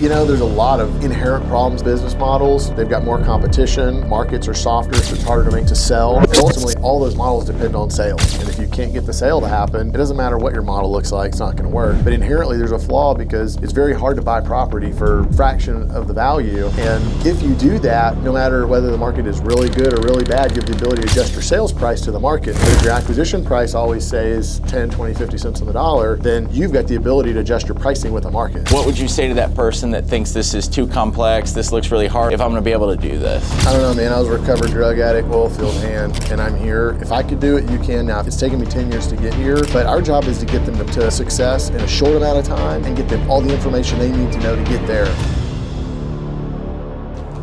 You know, there's a lot of inherent problems with business models. They've got more competition, markets are softer, so it's harder to sell. And ultimately, all those models depend on sales. And if you can't get the sale to happen, it doesn't matter what your model looks like, it's not gonna work. But inherently, there's a flaw because it's very hard to buy property for a fraction of the value. And if you do that, no matter whether the market is really good or really bad, you have the ability to adjust your sales price to the market. But if your acquisition price always stays 10, 20, 50 cents on the dollar, then you've got the ability to adjust your pricing with the market. What would you say to that person that thinks this is too complex, this looks really hard, if I'm gonna be able to do this? I don't know, man. I was a recovered drug addict, oil field hand, and I'm here. If I could do it, you can. Now, it's taken me 10 years to get here, but our job is to get them to success in a short amount of time and get them all the information they need to know to get there.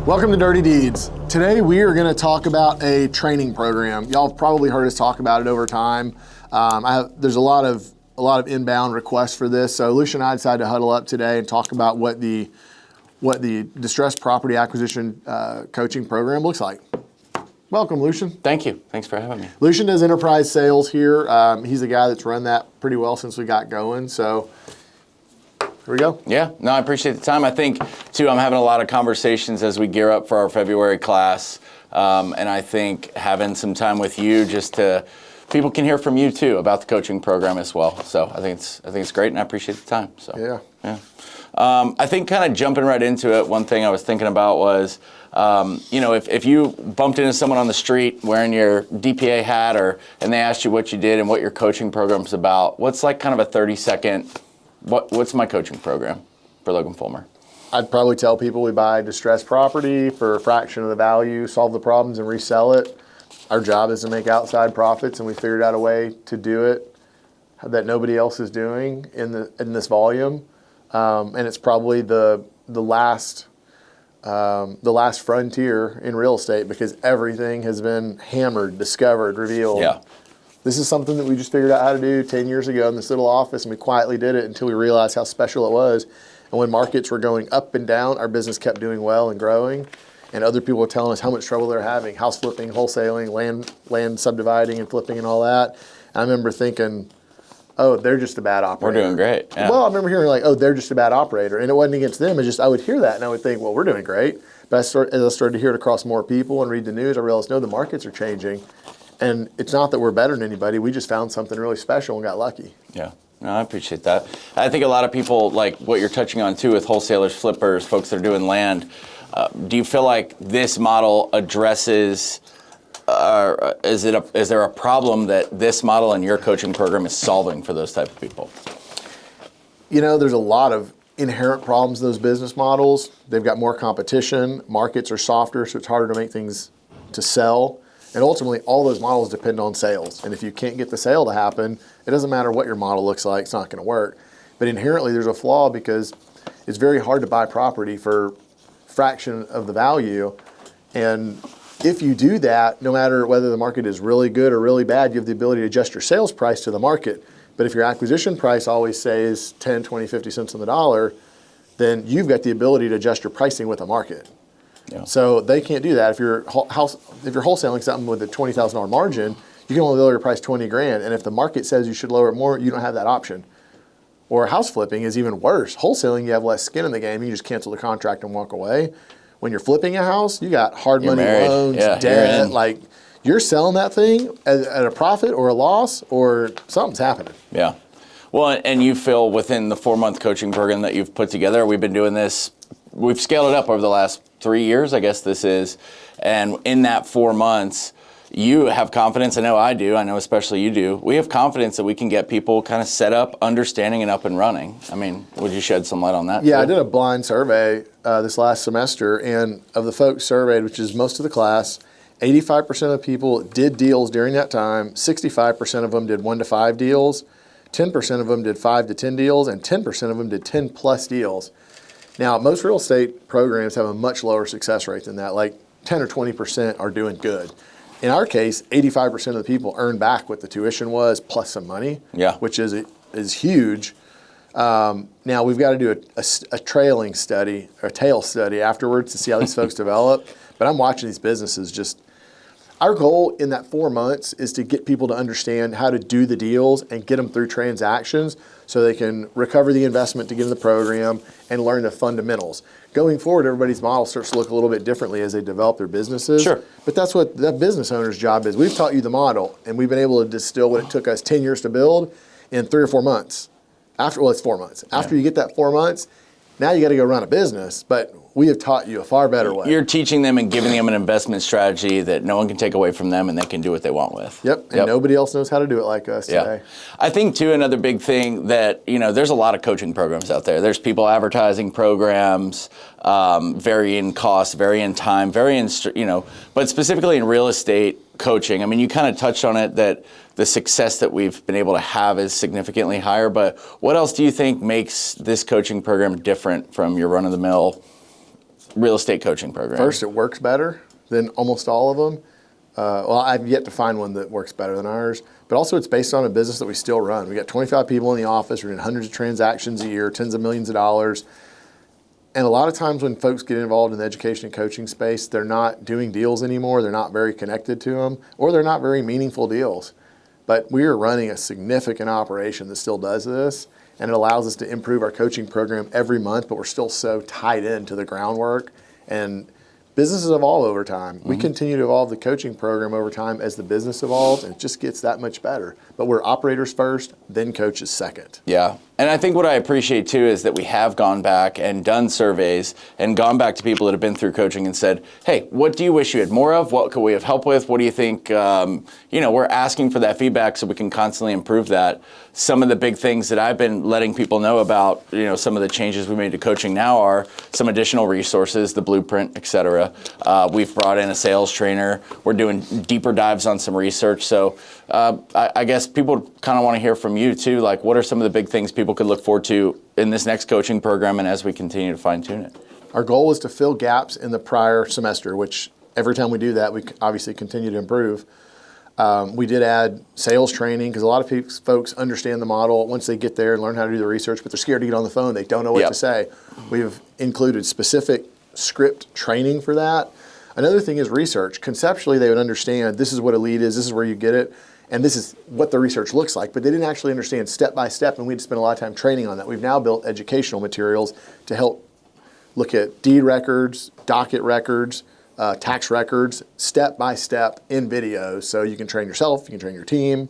Welcome to Dirty Deeds. Today, we are gonna talk about a training program. Y'all have probably heard us talk about it over time. There's a lot of inbound requests for this, so Lucian and I decided to huddle up today and talk about what the distressed property acquisition coaching program looks like. Welcome, Lucian. Thank you. Thanks for having me. Lucian does enterprise sales here. He's the guy that's run that pretty well since we got going. So here we go. Yeah, no, I appreciate the time. I think, too, I'm having a lot of conversations as we gear up for our February class. And I think having some time with you just to, people can hear from you, too, about the coaching program as well. So I think it's great, and I appreciate the time. So yeah. I think kind of jumping right into it, one thing I was thinking about was, if you bumped into someone on the street wearing your DPA hat and they asked you what you did and what your coaching program's about, what's like kind of a 30-second, what's my coaching program for Logan Fullmer? I'd probably tell people we buy distressed property for a fraction of the value, solve the problems, and resell it. Our job is to make outside profits, and we figured out a way to do it that nobody else is doing in this volume. And it's probably the last frontier in real estate because everything has been hammered, discovered, revealed. Yeah. This is something that we just figured out how to do 10 years ago in this little office, and we quietly did it until we realized how special it was. And when markets were going up and down, our business kept doing well and growing. And other people were telling us how much trouble they're having, house flipping, wholesaling, land subdividing and flipping and all that. And I remember thinking, oh, they're just a bad operator. We're doing great. Yeah. Well, I remember hearing like, oh, they're just a bad operator. And it wasn't against them. It's just I would hear that and I would think, well, we're doing great. But as I started to hear it across more people and read the news, I realized, no, the markets are changing. And it's not that we're better than anybody. We just found something really special and got lucky. Yeah. No, I appreciate that. I think a lot of people, like what you're touching on too with wholesalers, flippers, folks that are doing land, do you feel like this model addresses, is there a problem that this model and your coaching program is solving for those type of people? You know, there's a lot of inherent problems in those business models. They've got more competition, markets are softer, so it's harder to make things to sell. And ultimately, all those models depend on sales. And if you can't get the sale to happen, it doesn't matter what your model looks like, it's not gonna work. But inherently, there's a flaw because it's very hard to buy property for fraction of the value. And if you do that, no matter whether the market is really good or really bad, you have the ability to adjust your sales price to the market. But if your acquisition price always stays 10, 20, 50 cents on the dollar, then you've got the ability to adjust your pricing with the market. Yeah. So they can't do that. If you're wholesaling something with a $20,000 margin, you can only lower your price 20 grand. And if the market says you should lower it more, you don't have that option. Or house flipping is even worse. Wholesaling, you have less skin in the game. You just cancel the contract and walk away. When you're flipping a house, you got hard money loans, debt. Like you're selling that thing at a profit or a loss or something's happening. Yeah. Well, and you feel within the 4-month coaching program that you've put together, we've been doing this, we've scaled it up over the last 3 years, I guess this is. And in that 4 months, you have confidence, I know I do, I know especially you do, we have confidence that we can get people kind of set up, understanding and up and running. I mean, would you shed some light on that? Yeah, too? I did a blind survey this last semester, and of the folks surveyed, which is most of the class, 85% of people did deals during that time, 65% of them did 1 to 5 deals, 10% of them did 5 to 10 deals, and 10% of them did 10 plus deals. Now, most real estate programs have a much lower success rate than that, like 10 or 20% are doing good. In our case, 85% of the people earn back what the tuition was plus some money, which is huge. Now we've got to do a trailing study, or a tail study afterwards to see how these folks develop. But I'm watching these businesses just, Our goal in that 4 months is to get people to understand how to do the deals and get them through transactions so they can recover the investment to get in the program and learn the fundamentals. Going forward, everybody's model starts to look a little bit differently as they develop their businesses. Sure. But that's what the business owner's job is. We've taught you the model, and we've been able to distill what it took us 10 years to build in 3 or 4 months. It's 4 months. After you get that 4 months, now you got to go run a business, but we have taught you a far better way. You're teaching them and giving them an investment strategy that no one can take away from them, and they can do what they want with. Yep, and nobody else knows how to do it like us today. I think, too, another big thing that, there's a lot of coaching programs out there. There's people advertising programs, vary in cost, vary in time, but specifically in real estate coaching. I mean, you kind of touched on it that the success that we've been able to have is significantly higher, but what else do you think makes this coaching program different from your run-of-the-mill real estate coaching program? First, it works better than almost all of them. I've yet to find one that works better than ours, but also it's based on a business that we still run. We got 25 people in the office. We're doing hundreds of transactions a year, tens of millions of dollars. And a lot of times when folks get involved in the education and coaching space, they're not doing deals anymore. They're not very connected to them, or they're not very meaningful deals. But we are running a significant operation that still does this, and it allows us to improve our coaching program every month, but we're still so tied into the groundwork. And businesses evolve over time. We continue to evolve the coaching program over time as the business evolves, and it just gets that much better. But we're operators first, then coaches second. Yeah. And I think what I appreciate, too, is that we have gone back and done surveys and gone back to people that have been through coaching and said, hey, what do you wish you had more of? What could we have helped with? What do you think? We're asking for that feedback so we can constantly improve that. Some of the big things that I've been letting people know about, some of the changes we made to coaching now are some additional resources, the blueprint, et cetera. We've brought in a sales trainer. We're doing deeper dives on some research. So I guess people kind of want to hear from you, too. Like, what are some of the big things people could look forward to in this next coaching program and as we continue to fine tune it? Our goal is to fill gaps in the prior semester, which every time we do that, we obviously continue to improve. We did add sales training because a lot of folks understand the model once they get there and learn how to do the research, but they're scared to get on the phone. They don't know what to say. We've included specific script training for that. Another thing is research. Conceptually, they would understand this is what a lead is, this is where you get it, and this is what the research looks like, but they didn't actually understand step by step, and we'd spend a lot of time training on that. We've now built educational materials to help look at deed records, docket records, tax records, step by step in videos, so you can train yourself, you can train your team,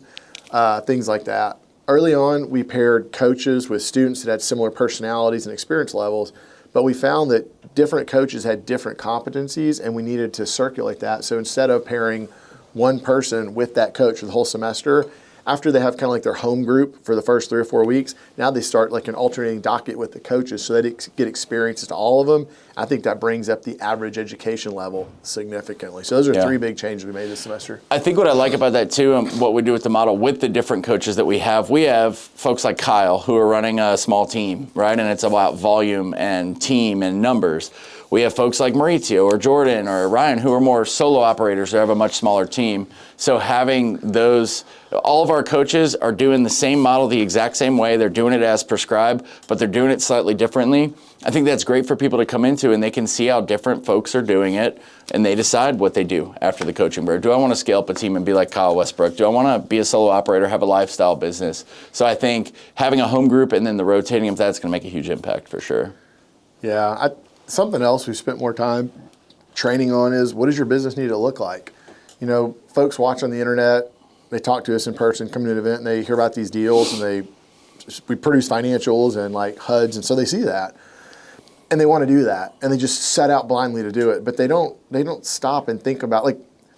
things like that. Early on, we paired coaches with students that had similar personalities and experience levels, but we found that different coaches had different competencies, and we needed to circulate that. So instead of pairing one person with that coach for the whole semester, after they have kind of like their home group for the first 3 or 4 weeks, now they start like an alternating docket with the coaches so they get experiences to all of them. I think that brings up the average education level significantly. So those are 3 big changes we made this semester. I think what I like about that too, and what we do with the model with the different coaches that we have folks like Kyle who are running a small team, right? And it's about volume and team and numbers. We have folks like Maurizio or Jordan or Ryan who are more solo operators who have a much smaller team. So having those, all of our coaches are doing the same model the exact same way. They're doing it as prescribed, but they're doing it slightly differently. I think that's great for people to come into, and they can see how different folks are doing it, and they decide what they do after the coaching break. Do I want to scale up a team and be like Kyle Westbrook? Do I want to be a solo operator, have a lifestyle business? So I think having a home group and then the rotating of that's going to make a huge impact for sure. Yeah, something else we've spent more time training on is what does your business need to look like? Folks watch on the internet, they talk to us in person, come to an event, and they hear about these deals, and we produce financials and like HUDs, and so they see that. And they want to do that, and they just set out blindly to do it. But they don't stop and think about, they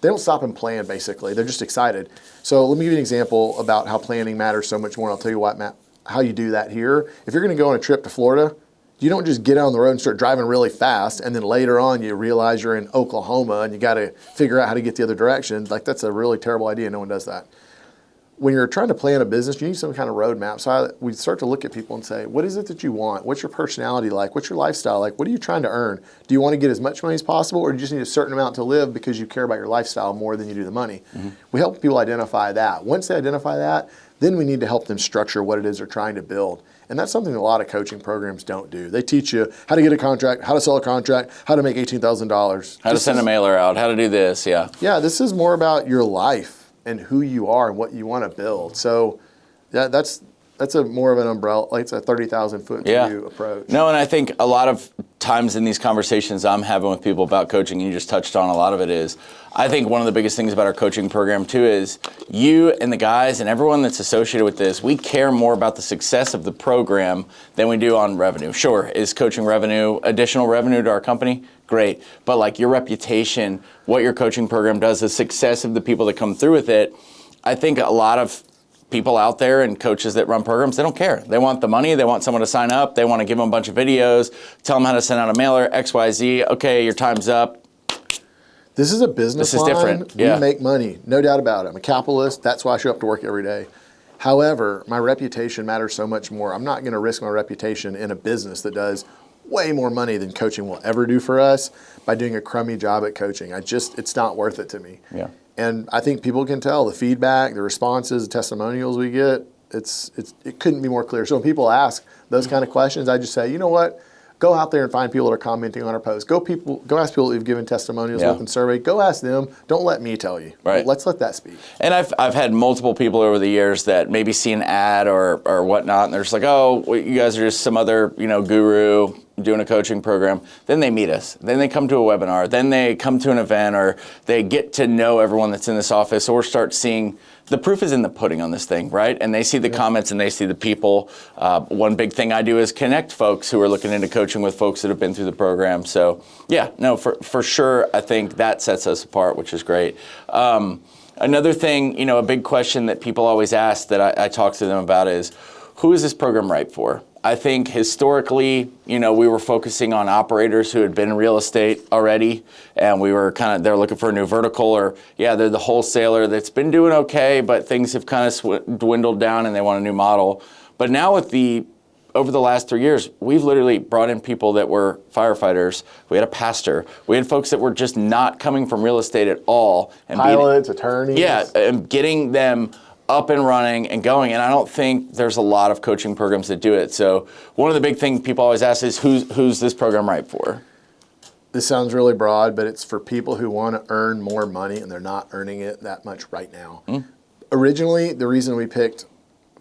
don't stop and plan, basically. They're just excited. So let me give you an example about how planning matters so much more, and I'll tell you how you do that here. If you're going to go on a trip to Florida, you don't just get out on the road and start driving really fast, and then later on you realize you're in Oklahoma and you got to figure out how to get the other direction. That's a really terrible idea. No one does that. When you're trying to plan a business, you need some kind of roadmap. So we start to look at people and say, what is it that you want? What's your personality like? What's your lifestyle like? What are you trying to earn? Do you want to get as much money as possible, or do you just need a certain amount to live because you care about your lifestyle more than you do the money? Mm-hmm. We help people identify that. Once they identify that, then we need to help them structure what it is they're trying to build. And that's something that a lot of coaching programs don't do. They teach you how to get a contract, how to sell a contract, how to make $18,000. How to send a mailer out, how to do this, yeah. Yeah, this is more about your life and who you are and what you want to build. So that's a more of an umbrella, like it's a 30,000 foot view approach. No, and I think a lot of times in these conversations I'm having with people about coaching, and you just touched on a lot of it is, I think one of the biggest things about our coaching program too is you and the guys and everyone that's associated with this, we care more about the success of the program than we do on revenue. Sure, is coaching revenue additional revenue to our company? Great. But like your reputation, what your coaching program does, the success of the people that come through with it, I think a lot of people out there and coaches that run programs, they don't care. They want the money. They want someone to sign up. They want to give them a bunch of videos, tell them how to send out a mailer, X, Y, Z. Okay, your time's up. This is a business This is different. We make money, no doubt about it. I'm a capitalist. That's why I show up to work every day. However, my reputation matters so much more. I'm not going to risk my reputation in a business that does way more money than coaching will ever do for us by doing a crummy job at coaching. It's not worth it to me. Yeah. And I think people can tell the feedback, the responses, the testimonials we get, it couldn't be more clear. So when people ask those kind of questions, I just say, you know what? Go out there and find people that are commenting on our posts. Go ask people that you've given testimonials with and survey. Go ask them. Don't let me tell you. Right. Let's let that speak. And I've had multiple people over the years that maybe see an ad or whatnot, and they're just like, oh, well, you guys are just some other guru doing a coaching program. Then they meet us. Then they come to a webinar. Then they come to an event, or they get to know everyone that's in this office, or start seeing. The proof is in the pudding on this thing, right? And they see the comments and they see the people. One big thing I do is connect folks who are looking into coaching with folks that have been through the program. So yeah, no, for sure, I think that sets us apart, which is great. Another thing, a big question that people always ask that I talk to them about is, who is this program right for? I think historically, we were focusing on operators who had been in real estate already, and we were they're looking for a new vertical, or they're the wholesaler that's been doing okay, but things have kind of dwindled down and they want a new model. But now over the last 3 years, we've literally brought in people that were firefighters. We had a pastor. We had folks that were just not coming from real estate at all. And pilots, attorneys. Yeah, and getting them up and running and going. And I don't think there's a lot of coaching programs that do it. So one of the big things people always ask is, who's this program right for? This sounds really broad, but it's for people who want to earn more money and they're not earning it that much right now. Originally, the reason we picked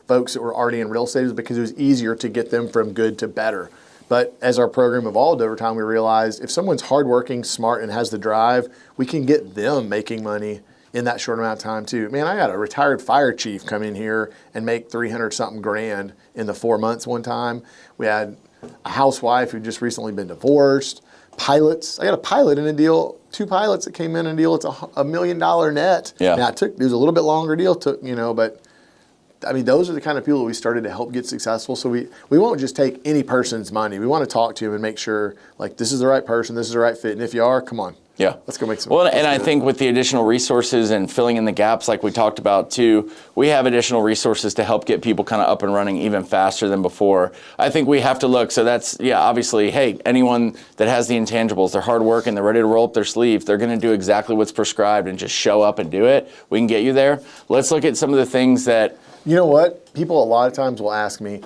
folks that were already in real estate is because it was easier to get them from good to better. But as our program evolved over time, we realized if someone's hardworking, smart, and has the drive, we can get them making money in that short amount of time too. Man, I got a retired fire chief come in here and make 300 something grand in the 4 months one time. We had a housewife who just recently been divorced. Pilots, I got a pilot in a deal, 2 pilots that came in a deal, it's $1 million net. Yeah. Now it was a little bit longer deal, but I mean, those are the kind of people that we started to help get successful. So we won't just take any person's money. We want to talk to them and make sure, like, this is the right person, this is the right fit. And if you are, come on. Yeah. Let's go make some. Well, and I think with the additional resources and filling in the gaps like we talked about too, we have additional resources to help get people kind of up and running even faster than before. I think we have to look. So that's, obviously, hey, anyone that has the intangibles, they're hard working, they're ready to roll up their sleeves, they're going to do exactly what's prescribed and just show up and do it. We can get you there. Let's look at some of the things that. You know what? People a lot of times will ask me,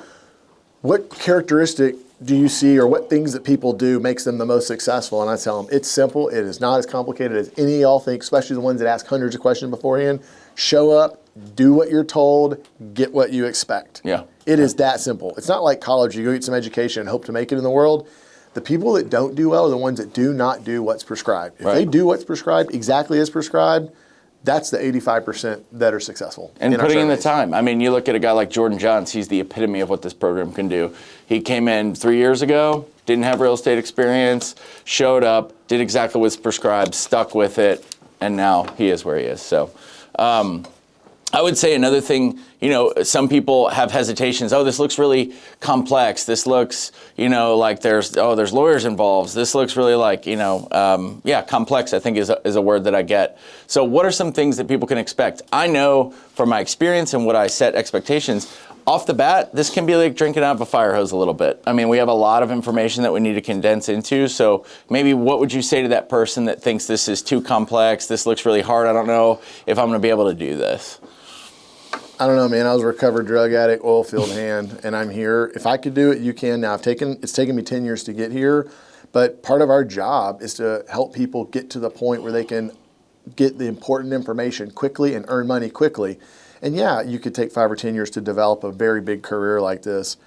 what characteristic do you see, or what things that people do makes them the most successful? And I tell them, it's simple. It is not as complicated as any of y'all think, especially the ones that ask hundreds of questions beforehand. Show up, do what you're told, get what you expect. Yeah. It is that simple. It's not like college. You go get some education and hope to make it in the world. The people that don't do well are the ones that do not do what's prescribed. If they do what's prescribed exactly as prescribed, that's the 85% that are successful. And putting in the time. I mean, you look at a guy like Jordan Johns, he's the epitome of what this program can do. He came in 3 years ago, didn't have real estate experience, showed up, did exactly what's prescribed, stuck with it, and now he is where he is. So I would say another thing, some people have hesitations. Oh, this looks really complex. This looks, like there's lawyers involved. This looks really like, complex, I think is a word that I get. So what are some things that people can expect? I know from my experience and what I set expectations, off the bat, this can be like drinking out of a fire hose a little bit. I mean, we have a lot of information that we need to condense into. So maybe what would you say to that person that thinks this is too complex? This looks really hard. I don't know if I'm going to be able to do this. I don't know, man. I was a recovered drug addict, oil field hand, and I'm here. If I could do it, you can. Now, it's taken me 10 years to get here, but part of our job is to help people get to the point where they can get the important information quickly and earn money quickly. And yeah, you could take 5 or 10 years to develop a very big career like this,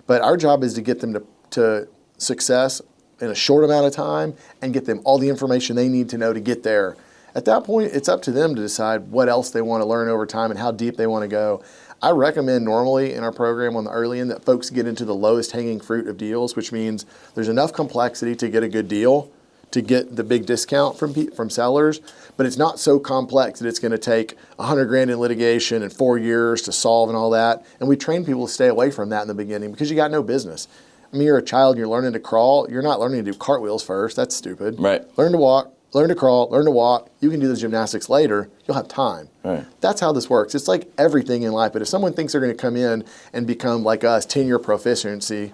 but our job is to get them to success in a short amount of time and get them all the information they need to know to get there. At that point, it's up to them to decide what else they want to learn over time and how deep they want to go. I recommend normally in our program on the early end that folks get into the lowest hanging fruit of deals, which means there's enough complexity to get a good deal, to get the big discount from sellers, but it's not so complex that it's going to take $100,000 in litigation and 4 years to solve and all that. And we train people to stay away from that in the beginning because you got no business. I mean, you're a child and you're learning to crawl. You're not learning to do cartwheels first. That's stupid. Right. Learn to walk. Learn to crawl, learn to walk. You can do the gymnastics later. You'll have time. Right. That's how this works. It's like everything in life. But if someone thinks they're going to come in and become like us, 10-year proficiency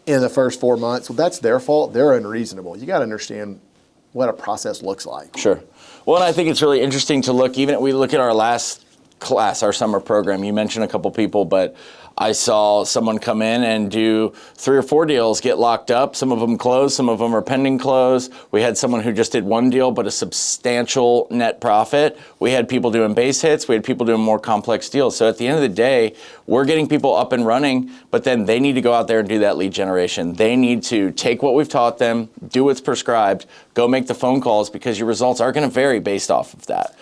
in the first 4 months, well, that's their fault. They're unreasonable. You got to understand what a process looks like. Sure. Well, and I think it's really interesting to look, we look at our last class, our summer program. You mentioned a couple people, but I saw someone come in and do 3 or 4 deals, get locked up. Some of them closed, some of them are pending close. We had someone who just did 1 deal, but a substantial net profit. We had people doing base hits. We had people doing more complex deals. So at the end of the day, we're getting people up and running, but then they need to go out there and do that lead generation. They need to take what we've taught them, do what's prescribed, go make the phone calls, because your results are going to vary based off of that.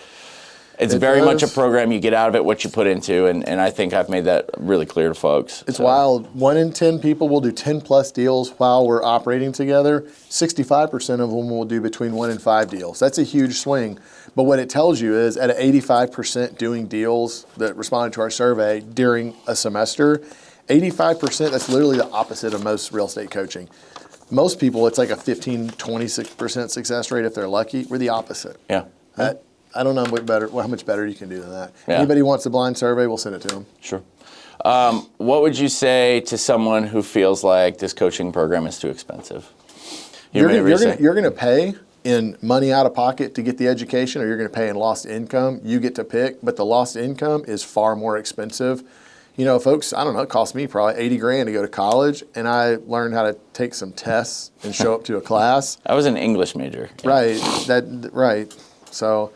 It's very much a program. You get out of it what you put into, and I think I've made that really clear to folks. It's wild. 1 in 10 people will do 10 plus deals while we're operating together. 65% of them will do between 1 and 5 deals. That's a huge swing. But what it tells you is at 85% doing deals that responded to our survey during a semester, 85%, that's literally the opposite of most real estate coaching. Most people, it's like a 15, 26% success rate if they're lucky. We're the opposite. Yeah. I don't know how much better you can do than that. Yeah. Anybody wants a blind survey, we'll send it to them. Sure. What would you say to someone who feels like this coaching program is too expensive? You're going to pay in money out of pocket to get the education, or you're going to pay in lost income. You get to pick, but the lost income is far more expensive. You know, folks, I don't know, it cost me probably $80,000 to go to college, and I learned how to take some tests and show up to a class. I was an English major. Yeah. Right. So,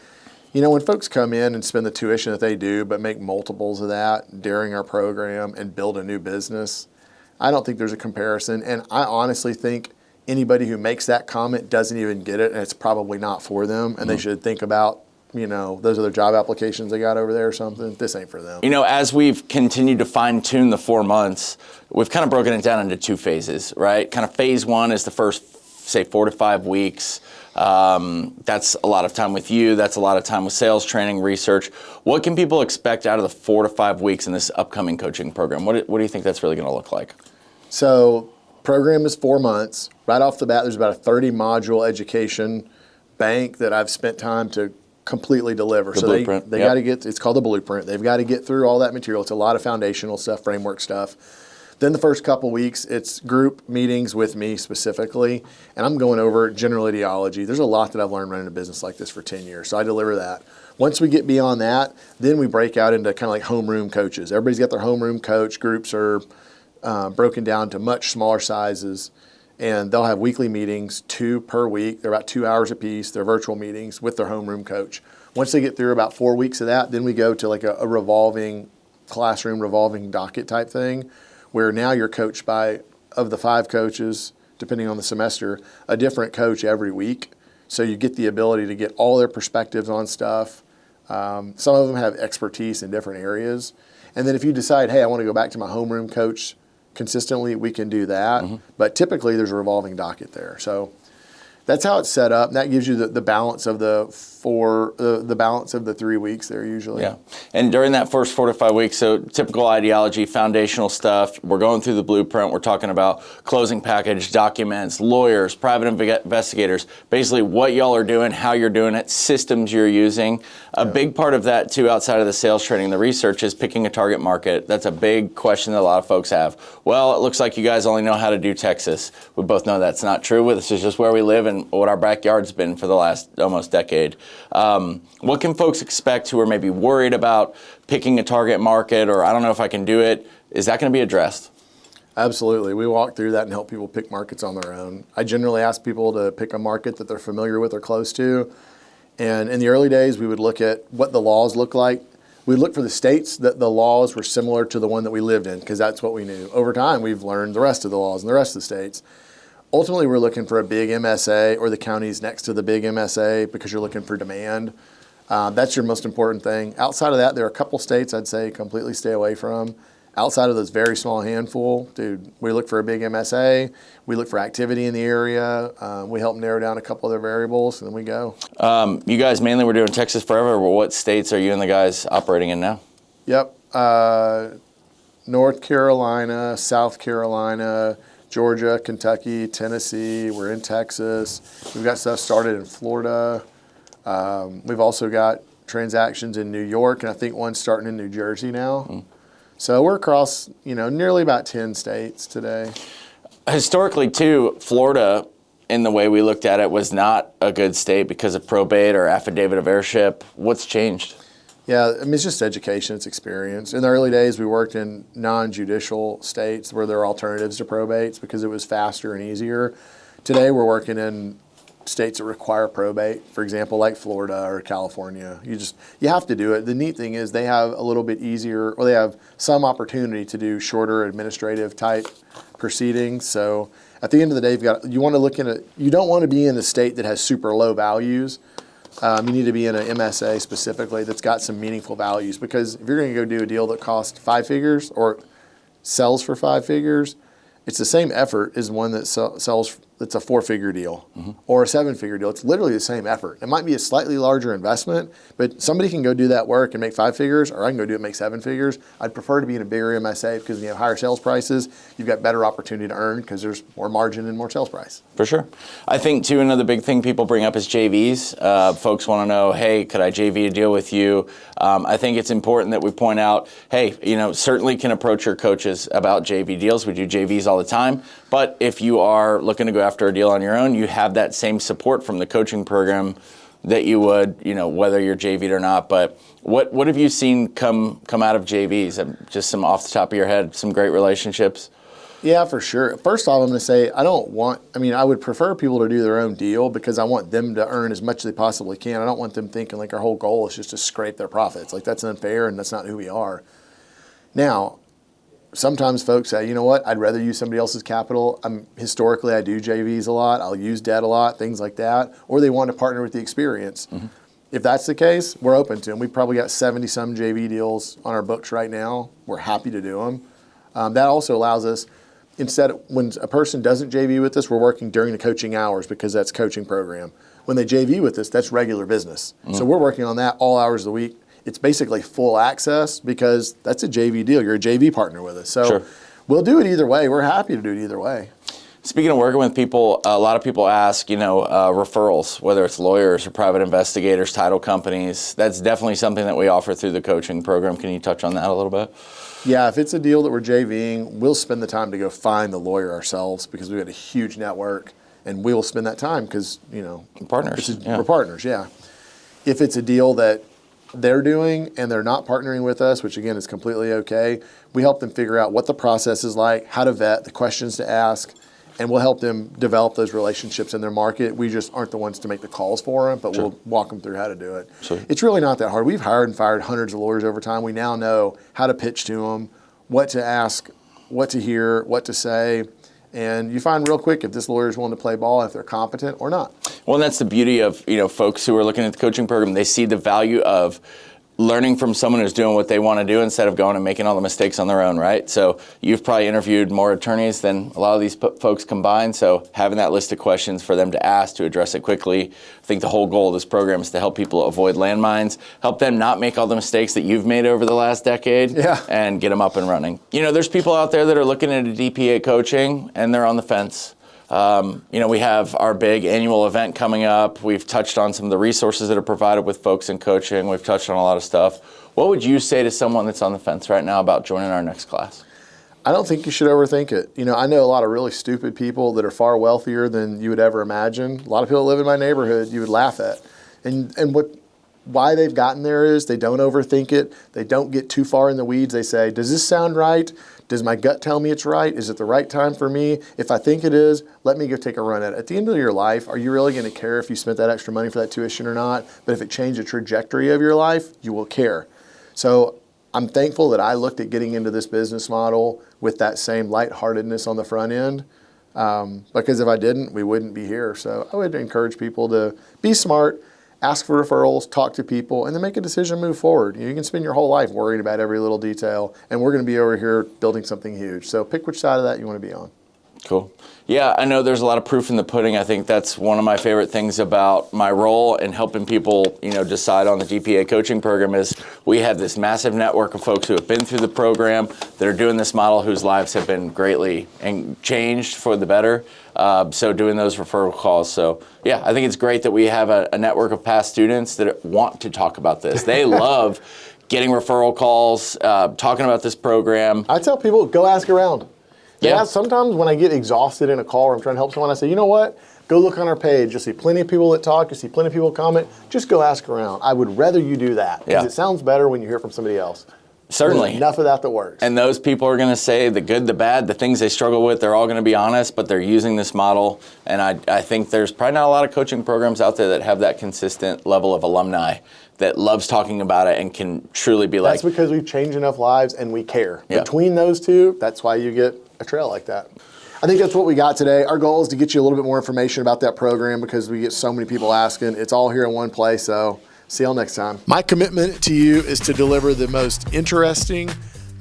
you know, when folks come in and spend the tuition that they do, but make multiples of that during our program and build a new business, I don't think there's a comparison. And I honestly think anybody who makes that comment doesn't even get it, and it's probably not for them. And they should think about, you know, those other job applications they got over there or something. This ain't for them. You know, as we've continued to fine tune the 4 months, we've kind of broken it down into 2 phases, right? Kind of phase 1 is the first, say, 4 to 5 weeks. That's a lot of time with you. That's a lot of time with sales training, research. What can people expect out of the 4 to 5 weeks in this upcoming coaching program? What do you think that's really going to look like? So, program is 4 months. Right off the bat, there's about a 30-module education bank that I've spent time to completely deliver. The blueprint. They got to get, it's called the blueprint. They've got to get through all that material. It's a lot of foundational stuff, framework stuff. Then the first couple weeks, it's group meetings with me specifically, and I'm going over general ideology. There's a lot that I've learned running a business like this for 10 years, so I deliver that. Once we get beyond that, then we break out into kind of like homeroom coaches. Everybody's got their homeroom coach. Groups are broken down to much smaller sizes, and they'll have weekly meetings, 2 per week. They're about 2 hours apiece. They're virtual meetings with their homeroom coach. Once they get through about 4 weeks of that, then we go to like a revolving classroom, revolving docket type thing, where now you're coached by, of the 5 coaches, depending on the semester, a different coach every week. So you get the ability to get all their perspectives on stuff. Some of them have expertise in different areas. And then if you decide, hey, I want to go back to my homeroom coach consistently, we can do that. Mm-hmm. But typically there's a revolving docket there. So that's how it's set up. And that gives you the balance of the balance of the 3 weeks there usually. Yeah. And during that first 4 to 5 weeks, so typical ideology, foundational stuff, we're going through the blueprint, we're talking about closing package, documents, lawyers, private investigators, basically what y'all are doing, how you're doing it, systems you're using. A big part of that too, outside of the sales training, the research, is picking a target market. That's a big question that a lot of folks have. Well, it looks like you guys only know how to do Texas. We both know that's not true. This is just where we live, and been what our backyard's been for the last almost decade. What can folks expect who are maybe worried about picking a target market, or I don't know if I can do it? Is that going to be addressed? Absolutely. We walk through that and help people pick markets on their own. I generally ask people to pick a market that they're familiar with or close to. And in the early days, we would look at what the laws look like. We'd look for the states that the laws were similar to the one that we lived in, because that's what we knew. Over time, we've learned the rest of the laws in the rest of the states. Ultimately, we're looking for a big MSA or the counties next to the big MSA because you're looking for demand. That's your most important thing. Outside of that, there are a couple states I'd say completely stay away from. Outside of those very small handful, dude, we look for a big MSA. We look for activity in the area. We help narrow down a couple other variables, and then we go. You guys mainly were doing Texas forever, but what states are you and the guys operating in now? Yep. North Carolina, South Carolina, Georgia, Kentucky, Tennessee. We're in Texas. We've got stuff started in Florida. We've also got transactions in New York, and I think one's starting in New Jersey now. So we're across, nearly about 10 states today. Historically, too, Florida, in the way we looked at it, was not a good state because of probate or affidavit of heirship. What's changed? Yeah, it's just education, it's experience. In the early days, we worked in non-judicial states where there are alternatives to probates because it was faster and easier. Today, we're working in states that require probate, for example, like Florida or California. You have to do it. The neat thing is they have a little bit easier, or they have some opportunity to do shorter administrative type proceedings. So at the end of the day, you want to look in you don't want to be in a state that has super low values. You need to be in an MSA specifically that's got some meaningful values, because if you're going to go do a deal that costs 5 figures or sells for 5 figures, it's the same effort as one that sells. It's a 4-figure deal or a 7-figure deal. It's literally the same effort. It might be a slightly larger investment, but somebody can go do that work and make 5 figures, or I can go do it and make 7 figures. I'd prefer to be in a bigger MSA because when you have higher sales prices, you've got better opportunity to earn because there's more margin and more sales price. For sure. I think, too, another big thing people bring up is JVs. Folks want to know, hey, could I JV a deal with you? I think it's important that we point out, hey, certainly can approach your coaches about JV deals. We do JVs all the time. But if you are looking to go after a deal on your own, you have that same support from the coaching program that you would, whether you're JV'd or not. But what have you seen come out of JVs? Just some off the top of your head, some great relationships? Yeah, for sure. First off, I'm going to say I would prefer people to do their own deal because I want them to earn as much as they possibly can. I don't want them thinking like our whole goal is just to scrape their profits. Like, that's unfair and that's not who we are. Now, sometimes folks say, you know what, I'd rather use somebody else's capital. Historically, I do JVs a lot. I'll use debt a lot, things like that. Or they want to partner with the experience. If that's the case, we're open to them. We've probably got 70-some JV deals on our books right now. We're happy to do them. That also allows us, when a person doesn't JV with us, we're working during the coaching hours because that's coaching program. When they JV with us, that's regular business. So we're working on that all hours of the week. It's basically full access because that's a JV deal. You're a JV partner with us. So We'll do it either way. We're happy to do it either way. Speaking of working with people, a lot of people ask, referrals, whether it's lawyers or private investigators, title companies. That's definitely something that we offer through the coaching program. Can you touch on that a little bit? Yeah, if it's a deal that we're JVing, we'll spend the time to go find the lawyer ourselves because we've got a huge network, and we'll spend that time because, partners. We're partners, yeah. If it's a deal that they're doing and they're not partnering with us, which again is completely okay, we help them figure out what the process is like, how to vet, the questions to ask, and we'll help them develop those relationships in their market. We just aren't the ones to make the calls for them, but we'll walk them through how to do it. It's really not that hard. We've hired and fired hundreds of lawyers over time. We now know how to pitch to them, what to ask, what to hear, what to say. And you find real quick if this lawyer is willing to play ball, if they're competent or not. Well, and that's the beauty of folks who are looking at the coaching program. They see the value of learning from someone who's doing what they want to do instead of going and making all the mistakes on their own, right? So you've probably interviewed more attorneys than a lot of these folks combined. So having that list of questions for them to ask to address it quickly, I think the whole goal of this program is to help people avoid landmines, help them not make all the mistakes that you've made over the last decade, and get them up and running. There's people out there that are looking at a DPA coaching and they're on the fence. We have our big annual event coming up. We've touched on some of the resources that are provided with folks in coaching. We've touched on a lot of stuff. What would you say to someone that's on the fence right now about joining our next class? I don't think you should overthink it. You know, I know a lot of really stupid people that are far wealthier than you would ever imagine. A lot of people that live in my neighborhood you would laugh at. And why they've gotten there is they don't overthink it. They don't get too far in the weeds. They say, does this sound right? Does my gut tell me it's right? Is it the right time for me? If I think it is, let me go take a run at it. At the end of your life, are you really going to care if you spent that extra money for that tuition or not? But if it changed the trajectory of your life, you will care. So I'm thankful that I looked at getting into this business model with that same lightheartedness on the front end, because if I didn't, we wouldn't be here. So I would encourage people to be smart, ask for referrals, talk to people, and then make a decision, move forward. You can spend your whole life worrying about every little detail, and we're going to be over here building something huge. So pick which side of that you want to be on. Cool. Yeah, I know there's a lot of proof in the pudding. I think that's one of my favorite things about my role in helping people, decide on the DPA coaching program is we have this massive network of folks who have been through the program that are doing this model whose lives have been greatly changed for the better. So doing those referral calls. So yeah, I think it's great that we have a network of past students that want to talk about this. They love getting referral calls, talking about this program. I tell people, go ask around. Yeah. Sometimes when I get exhausted in a call or I'm trying to help someone, I say, you know what? Go look on our page. You'll see plenty of people that talk. You'll see plenty of people comment. Just go ask around. I would rather you do that because it sounds better when you hear from somebody else. Certainly. There's enough of that works. And those people are going to say the good, the bad, the things they struggle with. They're all going to be honest, but they're using this model. And I think there's probably not a lot of coaching programs out there that have that consistent level of alumni that loves talking about it and can truly be like. That's because we've changed enough lives and we care. Yeah. Between those two, that's why you get a trail like that. I think that's what we got today. Our goal is to get you a little bit more information about that program because we get so many people asking. It's all here in one place, so see y'all next time. My commitment to you is to deliver the most interesting,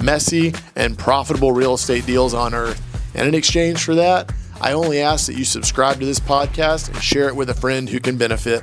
messy, and profitable real estate deals on earth. And in exchange for that, I only ask that you subscribe to this podcast and share it with a friend who can benefit.